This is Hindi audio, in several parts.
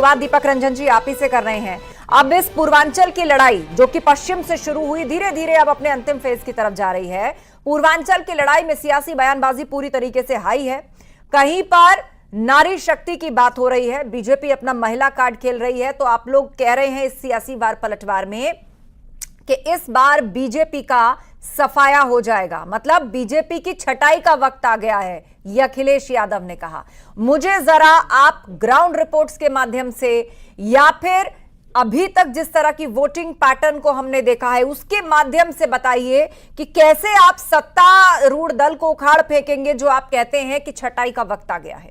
शुरुआत दीपक रंजन जी आप ही से कर रहे हैं। अब इस पूर्वांचल की लड़ाई जो कि पश्चिम से शुरू हुई धीरे धीरे अब अपने अंतिम फेज की तरफ जा रही है। पूर्वांचल की लड़ाई में सियासी बयानबाजी पूरी तरीके से हाई है। कहीं पर नारी शक्ति की बात हो रही है, बीजेपी अपना महिला कार्ड खेल रही है। तो आप लोग कह रहे हैं इस सियासी वार पलटवार में कि इस बार बीजेपी का सफाया हो जाएगा, मतलब बीजेपी की छटाई का वक्त आ गया है, ये अखिलेश यादव ने कहा। मुझे जरा आप ग्राउंड रिपोर्ट्स के माध्यम से या फिर अभी तक जिस तरह की वोटिंग पैटर्न को हमने देखा है उसके माध्यम से बताइए कि कैसे आप सत्तारूढ़ दल को उखाड़ फेंकेंगे जो आप कहते हैं कि छटाई का वक्त आ गया है।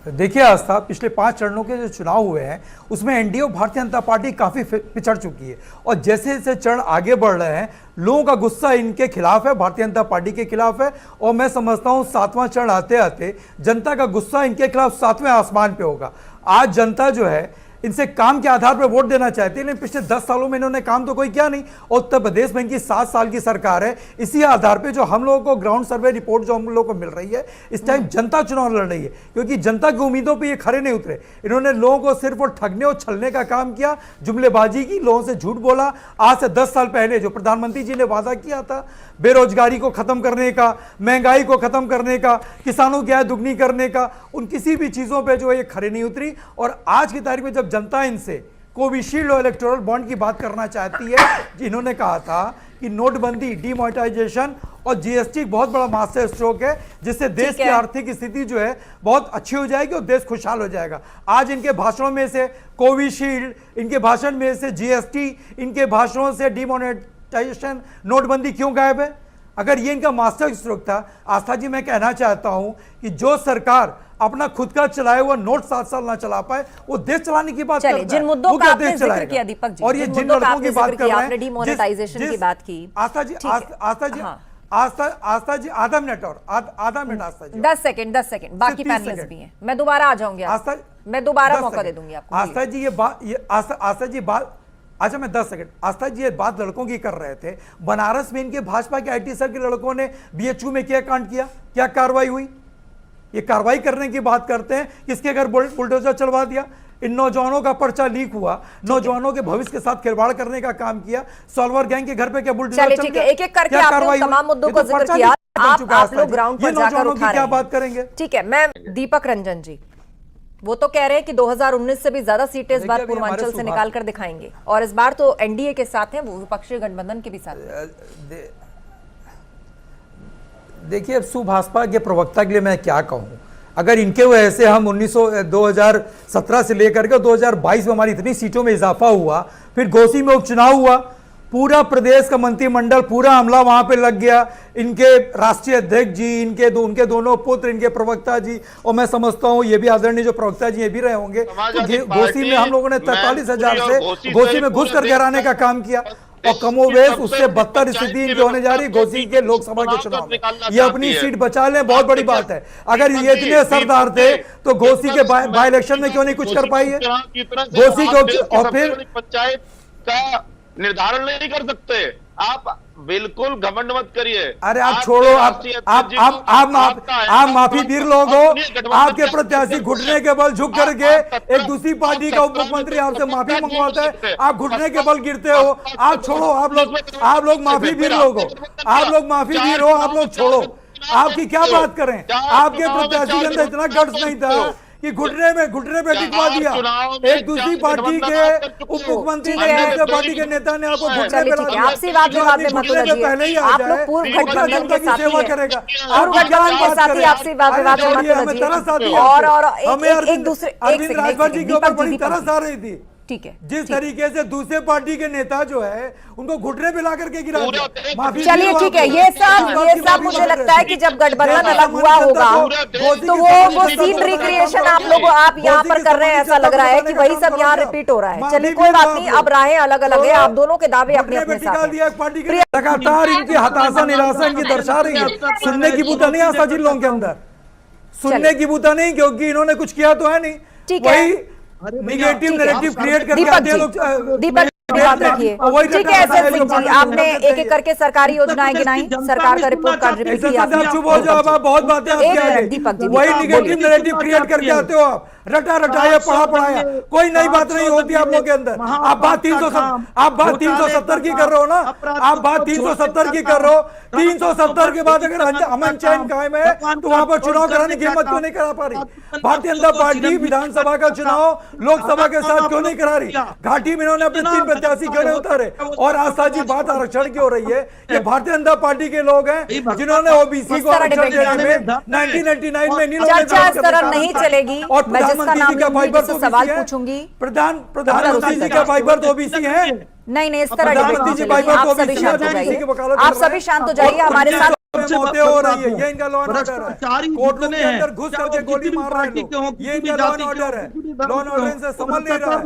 देखिए आस्था, पिछले 5 चरणों के जो चुनाव हुए हैं उसमें एनडीए और भारतीय जनता पार्टी काफी पिछड़ चुकी है और जैसे जैसे चरण आगे बढ़ रहे हैं लोगों का गुस्सा इनके खिलाफ है, भारतीय जनता पार्टी के खिलाफ है। और मैं समझता हूं 7वां चरण आते आते जनता का गुस्सा इनके खिलाफ 7वें आसमान पे होगा। आज जनता जो है इनसे काम के आधार पर वोट देना चाहती है, लेकिन पिछले 10 सालों में इन्होंने काम तो कोई किया नहीं। और उत्तर प्रदेश में इनकी 7 साल की सरकार है। इसी आधार पे जो हम लोगों को ग्राउंड सर्वे रिपोर्ट जो हम लोगों को मिल रही है, इस टाइम जनता चुनाव लड़ रही है क्योंकि जनता की उम्मीदों पे ये खरे नहीं उतरे। इन्होंने लोगों को सिर्फ और ठगने और छलने का काम किया, जुमलेबाजी की, लोगों से झूठ बोला। आज से 10 साल पहले जो प्रधानमंत्री जी ने वादा किया था बेरोजगारी को खत्म करने का, महंगाई को खत्म करने का, किसानों की आय दुगनी करने का, उन किसी भी चीजों पे जो है ये खरे नहीं उतरी। और आज की तारीख में जब जनता इनसे कोविशील्ड और इलेक्टोरल बॉन्ड की बात करना चाहती है, जिन्होंने कहा था कि नोटबंदी, डिमोनेटाइजेशन और जीएसटी बहुत बड़ा मास्टर स्ट्रोक है जिससे देश की आर्थिक स्थिति जो है बहुत अच्छी हो जाएगी और देश खुशहाल हो जाएगा। आज इनके भाषणों में से कोविशील्ड, इनके भाषण में से जीएसटी, इनके भाषणों से डिमोनेटाइजेशन, नोटबंदी क्यों गायब है? अगर ये इनका मास्टर स्ट्रोक था, आस्था जी मैं कहना चाहता हूं कि जो सरकार अपना खुद का चलाए हुआ नोट 7 साल ना चला पाए वो देश चलाने की बात करता है। जिन मुद्दों का आपने जिक्र किया दीपक जी, और ये जिन लड़कों की बात कर रहे हैं, डिमोनेटाइजेशन की बात की, आस्था जी आधा मिनट आस्था जी 10 सेकंड बाकी पैनलिस्ट भी हैं, मैं दोबारा आ जाऊंगी, मैं दोबारा मौका दे दूंगी आपको। आस्था जी आस्था जी बात, अच्छा मैं 10 सेकंड, आस्था जी ये बात लड़कों की कर रहे थे। बनारस में इनके भाजपा के आईटी सेल के लड़कों ने बीएचयू में क्या कांड किया, क्या कार्रवाई हुई? ये कार्रवाई करने की बात करते हैं, किसके घर बुलडोजर चलवा दिया? इन नौजवानों का पर्चा लीक हुआ, नौजवानों के भविष्य के साथ खिलवाड़ करने का काम किया। सॉल्वर गैंग के घर पे क्या बुलडोजर चल गया? एक एक करके आपने तमाम मुद्दों को जिक्र किया, आप लोग ग्राउंड पर जाकर उठा रहे हैं, क्या बात करेंगे? ठीक है, मैं दीपक रंजन जी वो तो कह रहे हैं कि 2019 से भी ज्यादा सीटें इस बार पूर्वांचल से निकाल कर दिखाएंगे और इस बार तो एनडीए के साथ हैं, वो विपक्षी गठबंधन के भी साथ। देखिए अब सुभाषपा के प्रवक्ता के लिए मैं क्या कहूं, अगर इनके वजह से हम 2017 से लेकर के 2022 में हमारी इतनी सीटों में इजाफा हुआ, फिर घोसी में उपचुनाव हुआ, पूरा प्रदेश का मंत्रिमंडल पूरा हमला वहां पे लग गया, इनके राष्ट्रीय अध्यक्ष जी, उनके दोनों पुत्र, इनके प्रवक्ता जी, और मैं समझता हूं ये भी आदरणीय जो प्रवक्ता जी ये भी रहे होंगे। तो घोसी में हम लोगों ने 43,000 से घोसी में घुस कर गिराने का काम किया और कमोवेश उससे बदतर स्थिति इनकी होने जा रही घोसी के लोकसभा के चुनाव में। ये अपनी सीट बचा लें, बहुत बड़ी बात है। अगर ये इतने असरदार थे तो घोसी के बाई इलेक्शन में क्यों नहीं कुछ कर पाई है घोसी को? और फिर पंचायत का निर्धारण नहीं कर सकते आप, बिल्कुल घमंड मत करिए। अरे आप छोड़ो, आप माफी वीर लोग हो। आपके प्रत्याशी घुटने के बल झुक करके एक दूसरी पार्टी का उप मुख्यमंत्री आपसे माफी मंगवाता है, आप घुटने के बल गिरते हो। आप छोड़ो, आप लोग माफी वीर लोग हो, आप लोग माफी वीर हो, आप लोग छोड़ो। आपकी क्या बात करें, आपके प्रत्याशी के अंदर इतना गट्स नहीं था कि घुटने पे टिकवा दिया। एक दूसरी पार्टी के उप मुख्यमंत्री ने, पार्टी के नेता ने आपको घुटने पे ला दिया। आपसी बात में पहले ही आ जाए, पूर्व गठबंधन के साथ सेवा करेगा। आपसी बात हमें तरस आती है और हमें एक दूसरे अरविंद राजभर जी के ऊपर बड़ी तरस आ रही थी। ठीक है, जिस तरीके से दूसरे पार्टी के नेता जो है उनको घुटने पे ला करके गिरा दिया। माफी चलिए ठीक है, ये सब मुझे लगता है कि जब गठबंधन अलग हुआ होगा तो वो सीन रिक्रिएशन आप यहाँ पर कर रहे हैं, ऐसा लग रहा है कि वही सब यहाँ रिपीट हो रहा है। चलिए कोई बात नहीं, अब राहें अलग अलग है, आप दोनों के दावे अपने अपने साथ हैं। लगातार इनकी हताशा निराशा इनकी दर्शा रही है। सुनने की बूता नहीं आस्था जी लोगों के अंदर, सुनने की बूता नहीं, क्योंकि इन्होंने कुछ किया तो है नहीं। ठीक है, निगेटिव नैरेटिव क्रिएट करके आते हैं लोग। बात रखिए। ठीक है एसएन सिंह जी, आपने एक एक करके सरकारी योजनाएं गिनाई, सरकार का रिपोर्ट कार्ड रिपीट किया आपने। चुप हो जाओ, आप बहुत बातें आपकी एक आ मिनट, गई। दीपक जी, वही बोलिए। निगेटिव नैरेटिव क्रिएट करके आते हो आप, रटा रटाया पढ़ा पढ़ाया, कोई नई बात नहीं होती आप लोग के अंदर। आप बात 370 की कर रहे हो ना, आप बात 370 की कर रहे हो। 370 के बाद अगर अमन चैन कायम है तो वहां पर चुनाव कराने की हिम्मत क्यों नहीं करा पा रही भारतीय जनता पार्टी? विधानसभा का चुनाव लोकसभा के साथ क्यों नहीं करा रही? घाटी में इन्होंने अपने 3 प्रत्याशी क्यों नहीं उतारे? और आस्था जी, बात आरक्षण की हो रही है, ये भारतीय जनता पार्टी के लोग हैं जिन्होंने ओबीसी को आरक्षण देने में 1999 में चर्चा इस तरह नहीं चलेगी। और मैं जिसका नाम लूंगी, जिससे सवाल है। पूछूंगी, प्रधानमंत्री जी का वाइबर तो ओबीसी है। नहीं इस तरह डिबेट नहीं प्रधानमंत्री जी चलेगी। वाइबर आप तो सभी ओबीसी शांत हो है, जाइए, की वकालत आप कर रहा सभी है। शांत हो जाइए, हमारे साथ मौतें हो रही है, ये इनका लॉ एंड ऑर्डर है। कोर्ट रूम के अंदर घुस करके गोली मार रहे हैं लोग, ये इनका लॉ एंड ऑर्डर है। लॉ एंड ऑर्डर से संभल नहीं रहा है।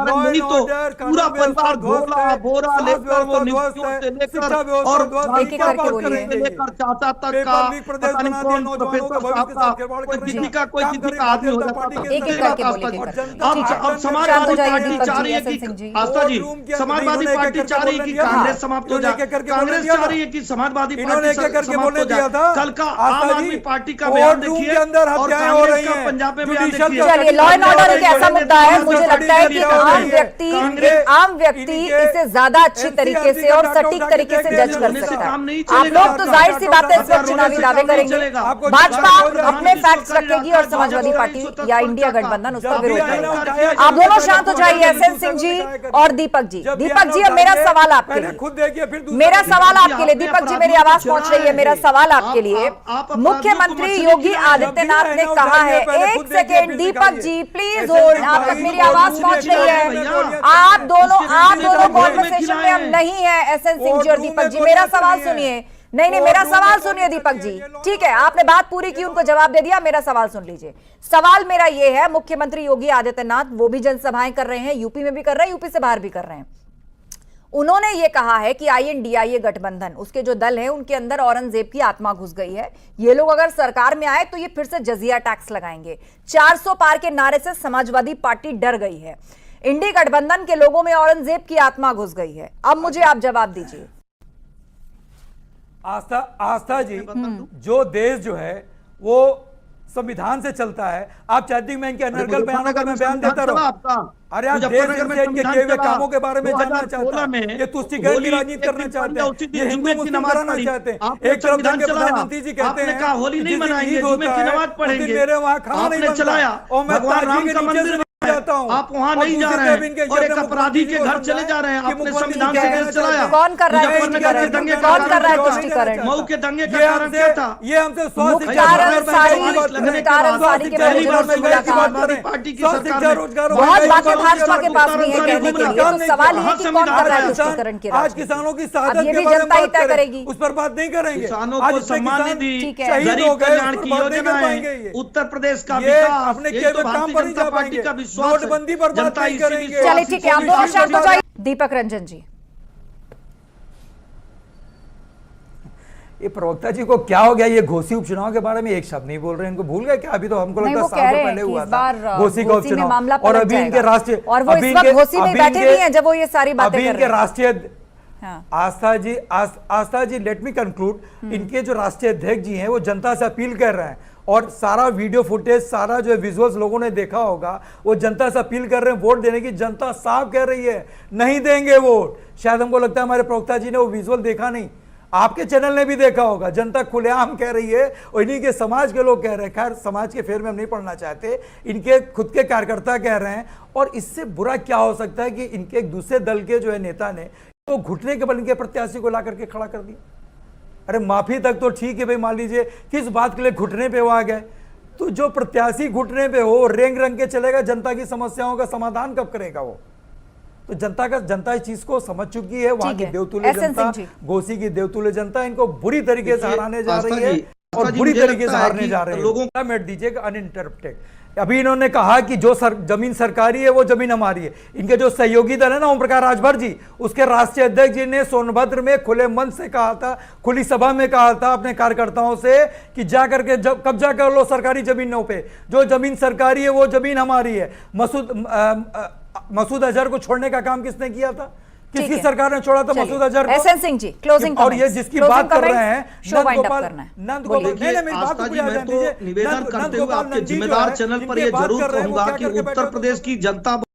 लॉ एंड ऑर्डर, पूरा परिवार भोला भोरा लेकर वो नीतियों से लेकर और एक एक करके बोलिए। लेकर चाचा तक का पता नहीं कौन प्रोफेसर साहब का कोई दिल्ली का आदमी हो जाता है। एक एक करके बोलिए। अब समाजवादी पार्टी चाह रही है कि आस्था जी, समाजवादी पार्टी चाह रही है कि कांग्रेस समाप्त हो जाए, कांग्रेस चाह रही है कि समाजवादी पार्टी समाप्त हो जाए। कल का आम आदमी पार्टी का बयान देखिए और कांग्रेस का पंजाब में बयान देखिए। चलिए, लॉ एंड ऑर्डर एक ऐसा मुद्दा है, मुझे लगता है कि आम व्यक्ति इसे ज्यादा अच्छी तरीके से और सटीक तरीके से जज कर सकता है। आप लोग तो जाहिर सी बात है इस वक्त चुनावी दावे करेंगे, भाजपा अपने फैक्ट्स रखेगी और समाजवादी पार्टी या इंडिया गठबंधन उसका विरोध करेगा। आप दोनों शांत हो जाइए, एसएन सिंह जी और दीपक जी। दीपक जी, अब मेरा सवाल आपके लिए, मेरा सवाल आपके लिए, दीपक जी मेरी आवाज पहुंच रही है, मेरा सवाल आपके लिए। मुख्यमंत्री योगी आदित्यनाथ ने कहा है, एक second Deepak ji please hold, आप तक मेरी आवाज पहुंच रही है। आप दोनों कॉन्वर्सेशन में अब नहीं है, एसएन सिंह जी और दीपक जी, मेरा सवाल सुनिए। नहीं मेरा सवाल सुनिए दीपक जी, ठीक है आपने बात पूरी की, उनको जवाब दे दिया, मेरा सवाल सुन लीजिए। सवाल मेरा ये है, मुख्यमंत्री योगी आदित्यनाथ वो भी जनसभाएं कर रहे हैं, यूपी में भी कर रहे हैं, यूपी से बाहर भी कर रहे हैं। उन्होंने ये कहा है कि INDIA गठबंधन, उसके जो दल है उनके अंदर औरंगजेब की आत्मा घुस गई है, ये लोग अगर सरकार में आए तो ये फिर से जजिया टैक्स लगाएंगे। 400 पार के नारे से समाजवादी पार्टी डर गई है, इंडी गठबंधन के लोगों में औरंगजेब की आत्मा घुस गई है। अब मुझे आप जवाब दीजिए। आस्था जी, जो देश जो है वो संविधान से चलता है। आप चाहती मैं इनके अनर्गल बयानों का मैं बयान देता रहूं? अरे आप देश से इनके किए हुए कामों के बारे में जानना चाहता है, ये तुष्टिकरण की राजनीति करना चाहते हैं, ये हिंदू मुस्लिम कराना चाहते हैं। एक तरफ जाके प्रधानमंत्री जी कहते हैं होली नहीं मनाएंगे, जुम्मे की नमाज पढ़ेंगे, मेरे वहाँ खाना नहीं चलाया और मैं भगवान राम का मंदिर जाता हूं, आप वहां नहीं जा रहे हैं और एक अपराधी के घर चले जा रहे हैं, आपने संविधान से घर चलाया। कौन कर रहा है तुष्टिकरण? कौन कर रहा है तुष्टिकरण? मऊ के दंगे का कारण क्या था? ये हमसे पार्टी की सरकार बहुत बातें भाजपा के पास नहीं है कहने के लिए, तो सवाल ये कि कौन कर रहा है तुष्टिकरण की आज किसानों की शहादत ये के भी बारे जनता ही में तय करेगी, उस पर बात नहीं करेंगे। किसानों को सम्मान निधि, गरीब कल्याण की योजनाएं, उत्तर प्रदेश का विकास, अपने ये तो भारतीय जनता पार्टी का विश्वास है। नोटबंदी पर बात नहीं करेंगे। चलिए ठीक है, आप दोनों शांत हो जाइए। दीपक रंजन जी, ये प्रवक्ता जी को क्या हो गया? ये घोसी उपचुनाव के बारे में एक शब्द नहीं बोल रहे हैं, इनको भूल गए क्या? अभी तो हमको लगता है साल पहले हुआ था घोसी का उपचुनाव, और अभी इनके राष्ट्रीय, और वो इस वक्त घोसी में बैठे भी हैं जब वो ये सारी बातें कर रहे हैं। अभी इनके राष्ट्रीय आस्था जी लेट मी कंक्लूड, इनके जो राष्ट्रीय अध्यक्ष जी हैं वो जनता से अपील कर रहे हैं, और सारा वीडियो फुटेज, सारा जो विजुअल्स लोगों ने देखा होगा, वो जनता से अपील कर रहे हैं वोट देने की। जनता साफ कह रही है नहीं देंगे वोट। शायद हमको लगता है हमारे प्रवक्ता जी ने वो विजुअल देखा नहीं, आपके चैनल ने भी देखा होगा। जनता खुलेआम कह रही है और इन्हीं के समाज के लोग कह रहे हैं, खैर समाज के फेर में हम नहीं पढ़ना चाहते, इनके खुद के कार्यकर्ता कह रहे हैं। और इससे बुरा क्या हो सकता है कि इनके एक दूसरे दल के जो है नेता ने तो घुटने के बल इनके प्रत्याशी को ला करके खड़ा कर दिया। अरे माफी तक तो ठीक है भाई, मान लीजिए किस बात के लिए घुटने पे वो आ गए, तो जो प्रत्याशी घुटने पे हो, रेंग रंग के चलेगा, जनता की समस्याओं का समाधान कब करेगा वो? तो जनता इस चीज को समझ चुकी है। वहां की देवतुल्य जनता, घोसी की देवतुल्य जनता इनको बुरी तरीके से हराने जा रही है और बुरी तरीके से हारने जा रहे हैं। लोगों का मिनट दीजिएगा अनइंटरप्टेड। अभी इन्होंने कहा कि जो जमीन सरकारी है वो जमीन हमारी है। इनके जो सहयोगी दल है ना, ओम प्रकाश राजभर जी, उसके राष्ट्रीय अध्यक्ष जी ने सोनभद्र में खुले मन से कहा था, खुली सभा में कहा था अपने कार्यकर्ताओं से कि जाकर के कब्जा कर लो सरकारी जमीनों पे, जो जमीन सरकारी है वो जमीन हमारी है। मसूद अजहर को छोड़ने का काम किसने किया था? किसकी सरकार ने छोड़ा था मसूद अजहर को? एसएन सिंह जी क्लोजिंग और ये जिसकी बात कर रहे हैं नंदगोपाल, मैं तो निवेदन करते हुए आपके जिम्मेदार चैनल पर ये जरूर कहूंगा कि उत्तर प्रदेश की जनता